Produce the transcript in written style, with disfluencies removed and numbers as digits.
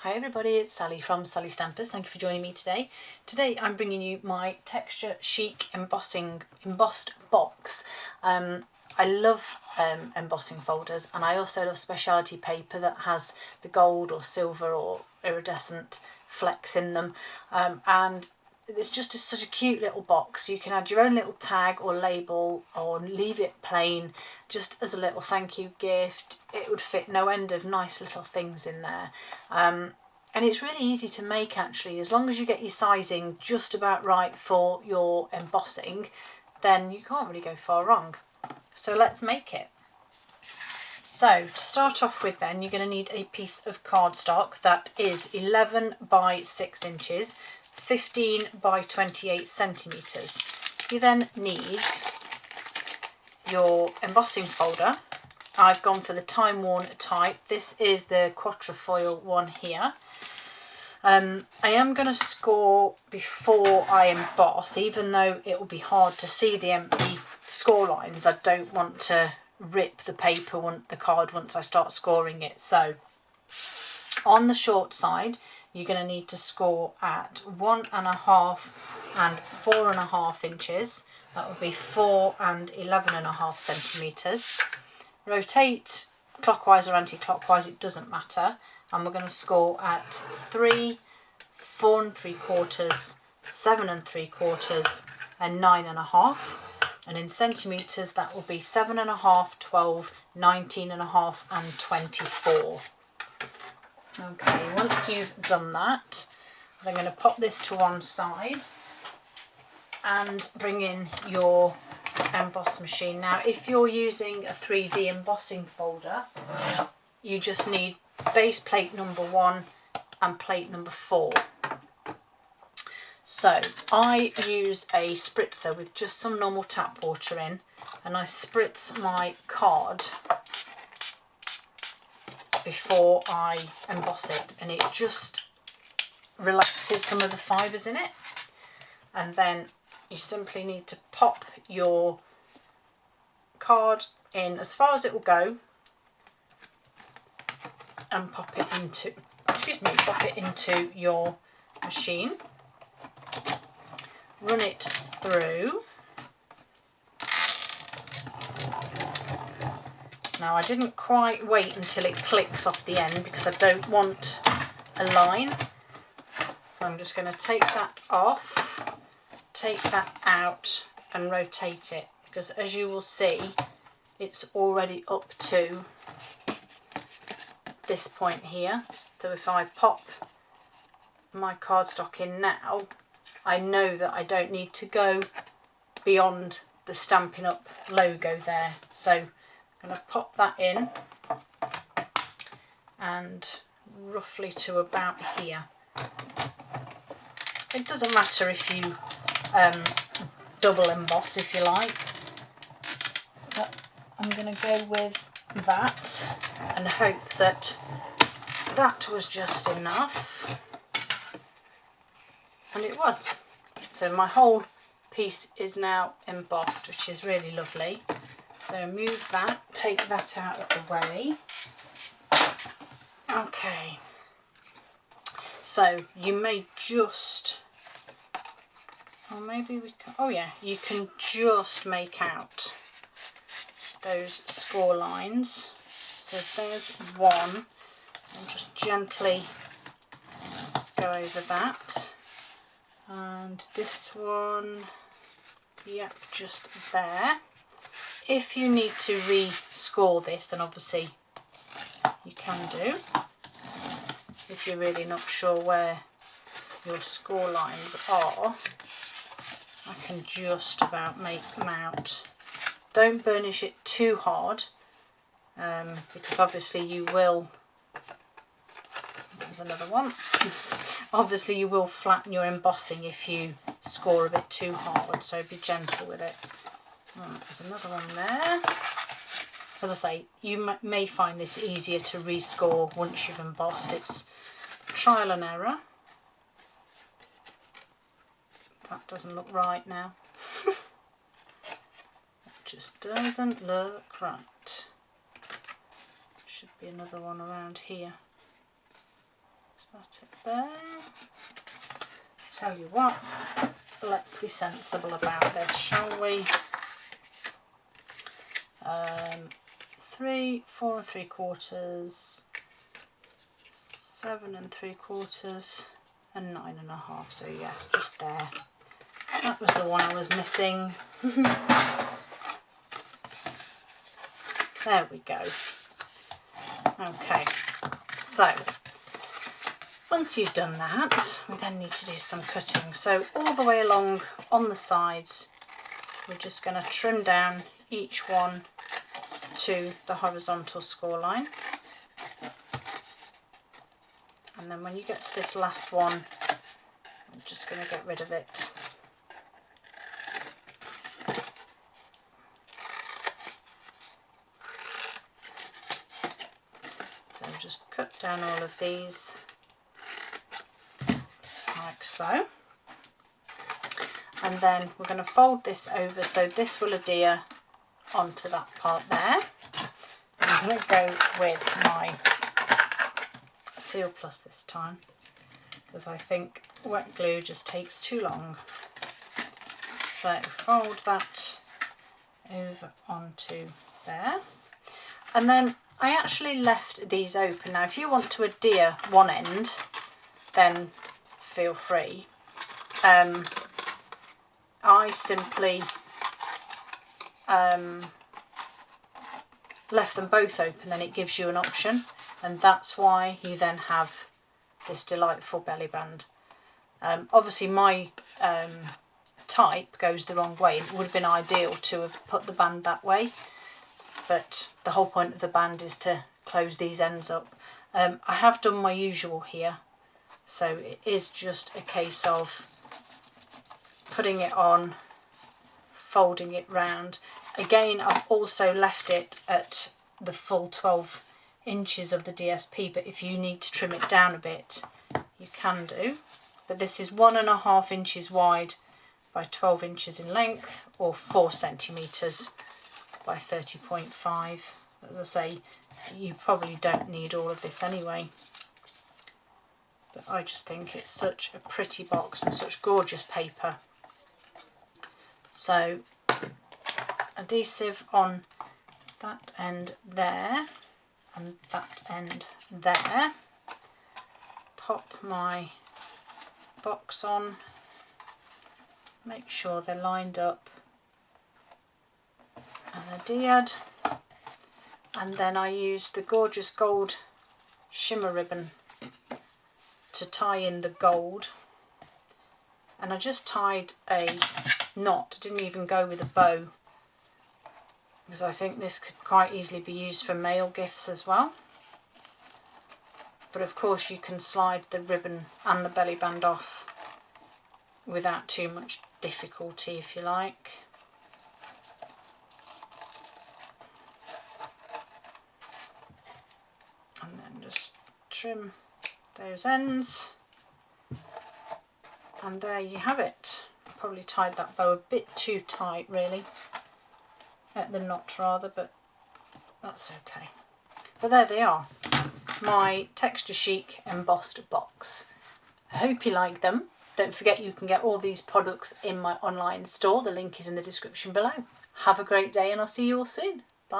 Hi everybody, it's Sally from Sallystampers. Thank you for joining me today. Today I'm bringing you my Texture Chic embossed box. I love embossing folders, and I also love speciality paper that has the gold or silver or iridescent flecks in them. And it's just such a cute little box. You can add your own little tag or label or leave it plain just as a little thank you gift. It would fit no end of nice little things in there. And it's really easy to make actually. As long as you get your sizing just about right for your embossing, then you can't really go far wrong. So let's make it. So to start off with then, you're going to need a piece of cardstock that is 11 by 6 inches, 15 by 28 centimetres. You then need your embossing folder. I've gone for the time worn type. This is the quatrefoil one here. I am going to score before I emboss, even though it will be hard to see the score lines. I don't want to rip the paper, the card, once I start scoring it. So on the short side, you're going to need to score at 1.5 and 4.5 inches. That would be 4 and 11.5 centimetres. Rotate clockwise or anti-clockwise, it doesn't matter. And we're going to score at 3, 4 3/4, 7 3/4 and 9.5. And in centimetres that will be 7.5, 12, 19.5 and 24. Okay, once you've done that, I'm going to pop this to one side and bring in your emboss machine. Now if you're using a 3D embossing folder, you just need base plate number 1 and plate number 4. So I use a spritzer with just some normal tap water in, and I spritz my card before I emboss it, and it just relaxes some of the fibres in it. And then you simply need to pop your card in as far as it will go and pop it into your machine. Run it through. Now I didn't quite wait until it clicks off the end because I don't want a line. So I'm just going to take that off, take that out and rotate it, because as you will see it's already up to this point here. So if I pop my cardstock in now, I know that I don't need to go beyond the Stampin' Up logo there. So I'm going to pop that in and roughly to about here. It doesn't matter if you double emboss if you like, but I'm going to go with that and hope that that was just enough. And it was. So my whole piece is now embossed, which is really lovely. So move that, take that out of the way. Okay. So you may just, or maybe we can, oh yeah, you can just make out those score lines. So there's one, and just gently go over that. And this one, yep, just there. If you need to re-score this, then obviously you can do. If you're really not sure where your score lines are, I can just about make them out. Don't burnish it too hard, because obviously you will, there's another one, obviously you will flatten your embossing if you score a bit too hard, so be gentle with it. Right, there's another one there. As I say, you may find this easier to rescore once you've embossed. It's trial and error. That doesn't look right now. It just doesn't look right. Should be another one around here. Is that it there. Tell you what, let's be sensible about this, shall we? 3, 4 3/4, 7 3/4, and 9 1/2. So yes, just there. That was the one I was missing. There we go. Okay, so once you've done that, we then need to do some cutting. So all the way along on the sides, we're just going to trim down each one to the horizontal score line. And then when you get to this last one, I'm just going to get rid of it. So just cut down all of these like so. And then we're going to fold this over so this will adhere onto that part there. I'm going to go with my Seal Plus this time because I think wet glue just takes too long. So fold that over onto there, and then I actually left these open. Now if you want to adhere one end, then feel free. I simply left them both open, then it gives you an option, and that's why you then have this delightful belly band. Obviously my type goes the wrong way. It would have been ideal to have put the band that way, but the whole point of the band is to close these ends up. I have done my usual here, so it is just a case of putting it on, folding it round. Again, I've also left it at the full 12 inches of the DSP, but if you need to trim it down a bit, you can do. But this is 1.5 inches wide by 12 inches in length, or 4 centimetres by 30.5. As I say, you probably don't need all of this anyway. But I just think it's such a pretty box and such gorgeous paper. So adhesive on that end there and that end there. Pop my box on, make sure they're lined up and adhered, and then I used the gorgeous gold shimmer ribbon to tie in the gold, and I just tied a knot. Didn't even go with a bow because I think this could quite easily be used for male gifts as well. But of course you can slide the ribbon and the belly band off without too much difficulty if you like. And then just trim those ends, and there you have it. Probably tied that bow a bit too tight really, at the knot rather, but that's okay. But there they are, my Texture Chic embossed box. I hope you like them. Don't forget you can get all these products in my online store. The link is in the description below. Have a great day and I'll see you all soon.